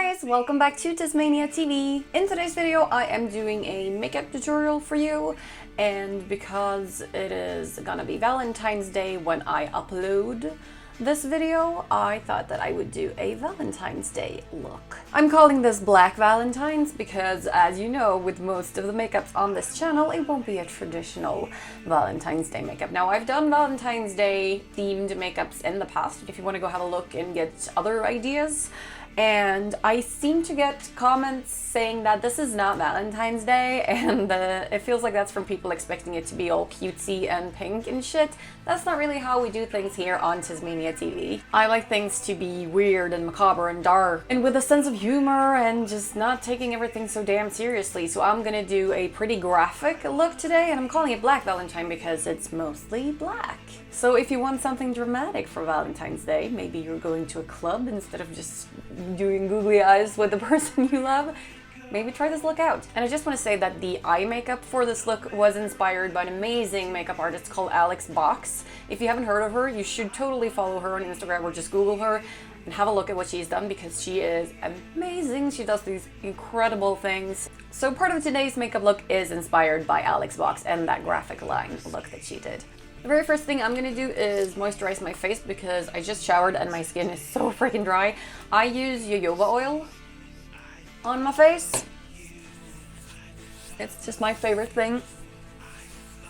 guys, welcome back to TezMania TV. In today's video I am doing a makeup tutorial for you, and because it is gonna be Valentine's Day when I upload this video, I thought that I would do a Valentine's Day look. I'm calling this Black Valentine's because, as you know, with most of the makeups on this channel, it won't be a traditional Valentine's Day makeup. Now, I've done Valentine's Day themed makeups in the past, if you want to go have a look and get other ideas. And I seem to get comments saying that this is not Valentine's Day, and it feels like that's from people expecting it to be all cutesy and pink and shit. That's not really how we do things here on TezMania TV. I like things to be weird and macabre and dark, and with a sense of humor and just not taking everything so damn seriously. So I'm gonna do a pretty graphic look today, and I'm calling it Black Valentine because it's mostly black. So if you want something dramatic for Valentine's Day, maybe you're going to a club instead of just doing googly eyes with the person you love, maybe try this look out. And I just want to say that the eye makeup for this look was inspired by an amazing makeup artist called Alex Box. If you haven't heard of her, you should totally follow her on Instagram or just Google her and have a look at what she's done because she is amazing. She does these incredible things. So part of today's makeup look is inspired by Alex Box and that graphic line look that she did. The very first thing I'm gonna do is moisturize my face because I just showered and my skin is so freaking dry. I use jojoba oil on my face. It's just my favorite thing.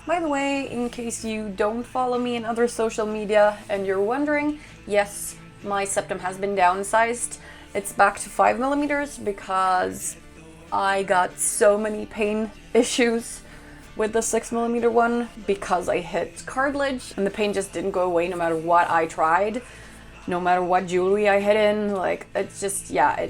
By the way, in case you don't follow me in other social media and you're wondering, yes, my septum has been downsized. It's back to 5mm because I got so many pain issues with the 6mm one because I hit cartilage and the pain just didn't go away no matter what I tried, no matter what jewelry I hit in. Like, it's just, yeah,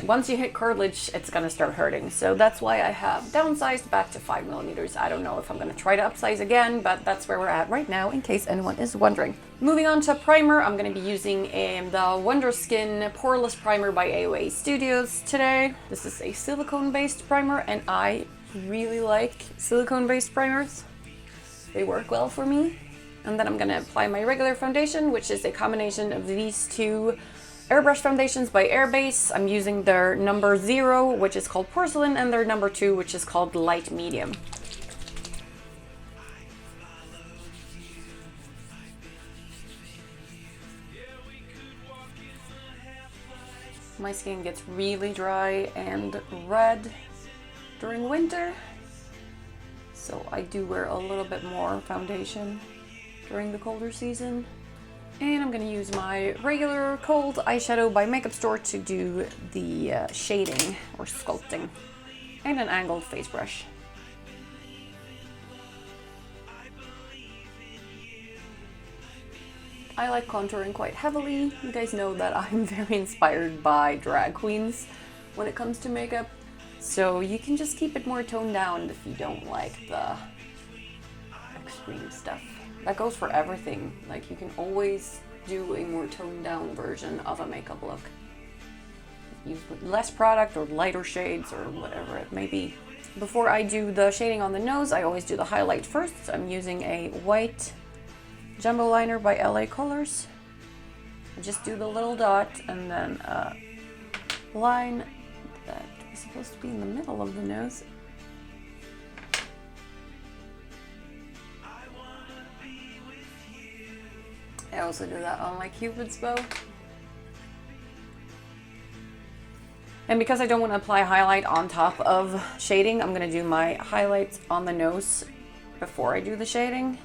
once you hit cartilage, it's gonna start hurting. So that's why I have downsized back to 5mm. I don't know if I'm gonna try to upsize again, but that's where we're at right now in case anyone is wondering. Moving on to primer, I'm gonna be using the Wonder Skin Poreless Primer by AOA Studios today. This is a silicone-based primer, and I really like silicone-based primers. They work well for me. And then I'm gonna apply my regular foundation, which is a combination of these two airbrush foundations by Airbase. I'm using their number 0, which is called Porcelain, and their number 2, which is called Light Medium. My skin gets really dry and red during winter, so I do wear a little bit more foundation during the colder season. And I'm gonna use my regular cold eyeshadow by Makeup Store to do the shading or sculpting, and an angled face brush. I like contouring quite heavily. You guys know that I'm very inspired by drag queens when it comes to makeup. So you can just keep it more toned down if you don't like the extreme stuff. That goes for everything. Like, you can always do a more toned down version of a makeup look. Use less product or lighter shades or whatever it may be. Before I do the shading on the nose, I always do the highlight first. So I'm using a white jumbo liner by LA Colors. I just do the little dot and then a line that is supposed to be in the middle of the nose. I also do that on my Cupid's bow. And because I don't want to apply highlight on top of shading, I'm going to do my highlights on the nose before I do the shading.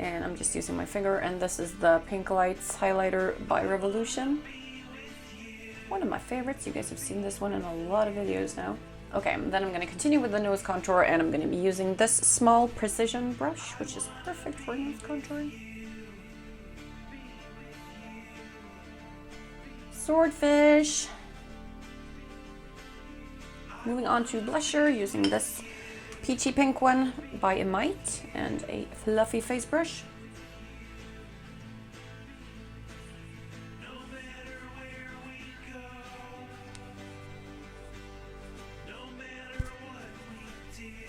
And I'm just using my finger, and this is the Pink Lights highlighter by Revolution. One of my favorites. You guys have seen this one in a lot of videos now. Okay, then I'm going to continue with the nose contour, and I'm going to be using this small precision brush, which is perfect for nose contouring. Swordfish. Moving on to blusher, using this peachy pink one by Emite and a fluffy face brush.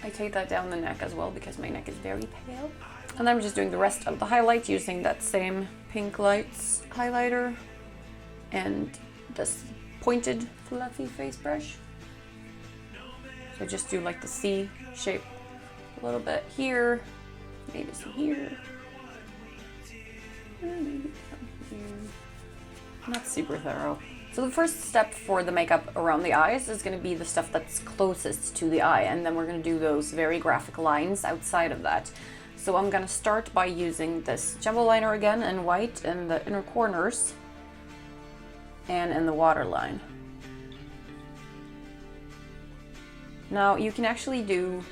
I take that down the neck as well because my neck is very pale. And then I'm just doing the rest of the highlight using that same Pink Lights highlighter and this pointed, fluffy face brush. So just do like the C shape a little bit here, maybe some here, and maybe some here. Not super thorough. So the first step for the makeup around the eyes is going to be the stuff that's closest to the eye, and then we're going to do those very graphic lines outside of that. So I'm going to start by using this jumbo liner again in white in the inner corners and in the waterline. Now you can actually do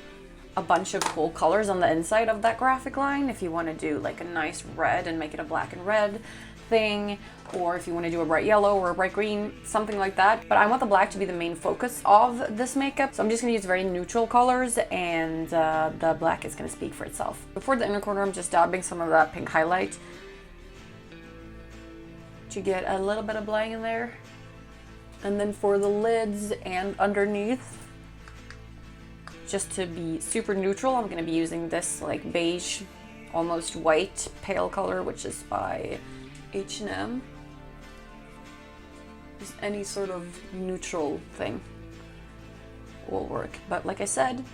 a bunch of cool colors on the inside of that graphic line if you want to do like a nice red and make it a black and red thing, or if you want to do a bright yellow or a bright green, something like that. But I want the black to be the main focus of this makeup, so I'm just going to use very neutral colors, and the black is going to speak for itself. Before the inner corner, I'm just dabbing some of that pink highlight to get a little bit of bling in there. And then for the lids and underneath, just to be super neutral, I'm going to be using this like beige, almost white pale color, which is by H&M. Just any sort of neutral thing will work. But like I said,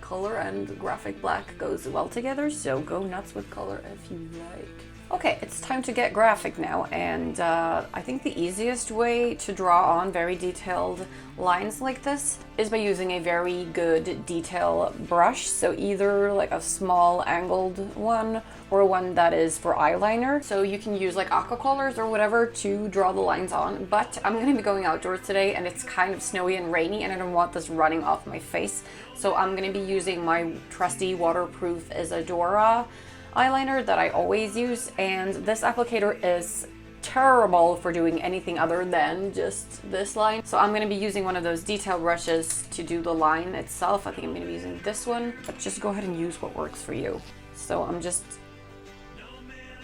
color and graphic black goes well together, so go nuts with color if you like. Okay, it's time to get graphic now, and I think the easiest way to draw on very detailed lines like this is by using a very good detail brush. So either like a small angled one or one that is for eyeliner. So you can use like aqua colors or whatever to draw the lines on, but I'm going to be going outdoors today and it's kind of snowy and rainy and I don't want this running off my face. So I'm going to be using my trusty waterproof Isadora eyeliner that I always use, and this applicator is terrible for doing anything other than just this line. So I'm going to be using one of those detail brushes to do the line itself. I think I'm going to be using this one, but just go ahead and use what works for you. So I'm just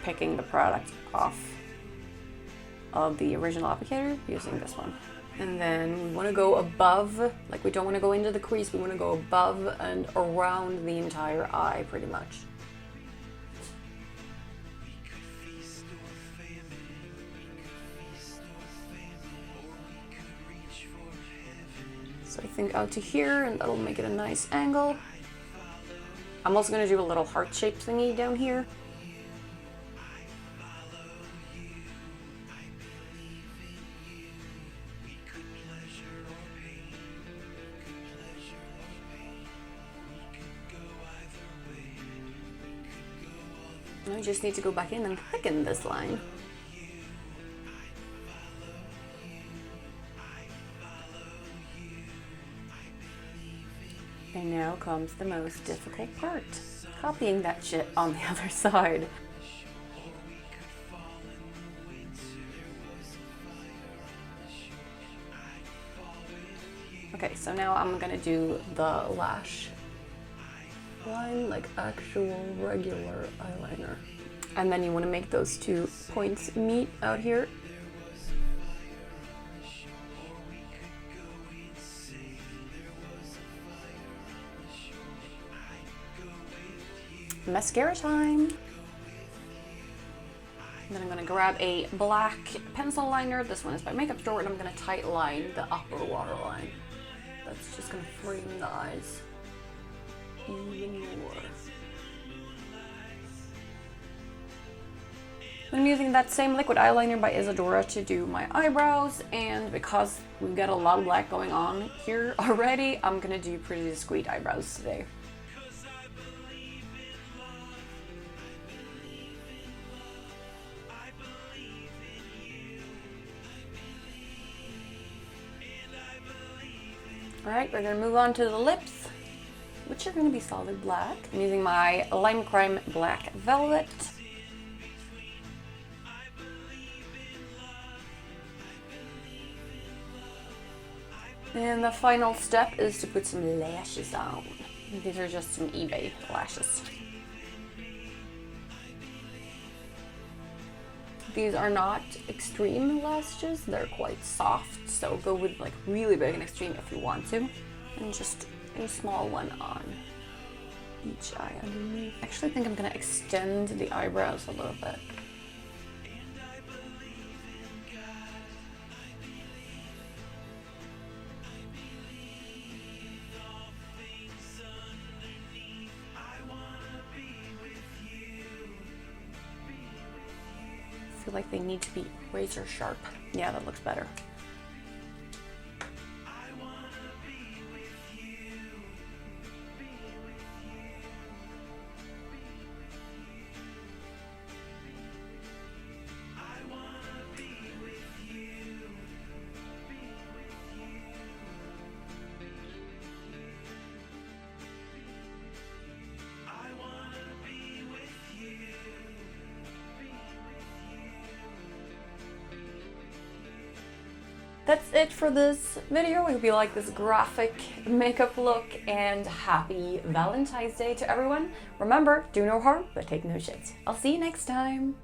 picking the product off of the original applicator using this one. And then we want to go above, like we don't want to go into the crease, we want to go above and around the entire eye pretty much. So I think out to here, and that'll make it a nice angle. I'm also going to do a little heart-shaped thingy down here. I just need to go back in and thicken this line. And now comes the most difficult part, copying that shit on the other side. Okay, so now I'm gonna do the lash line, like actual regular eyeliner. And then you wanna make those two points meet out here. Mascara time. And then I'm going to grab a black pencil liner. This one is by Makeup Store, and I'm going to tight line the upper waterline. That's just going to frame the eyes even more. I'm using that same liquid eyeliner by Isadora to do my eyebrows, and because we've got a lot of black going on here already, I'm going to do pretty discreet eyebrows today. Alright, we're going to move on to the lips, which are going to be solid black. I'm using my Lime Crime Black Velvet. And the final step is to put some lashes on. These are just some eBay lashes. These are not extreme lashes, they're quite soft, so go with like really big and extreme if you want to. And just a small one on each eye underneath. I actually think I'm gonna extend the eyebrows a little bit. feel like they need to be razor sharp. Yeah, that looks better. That's it for this video. I hope you like this graphic makeup look, and happy Valentine's Day to everyone. Remember, do no harm, but take no shit. I'll see you next time.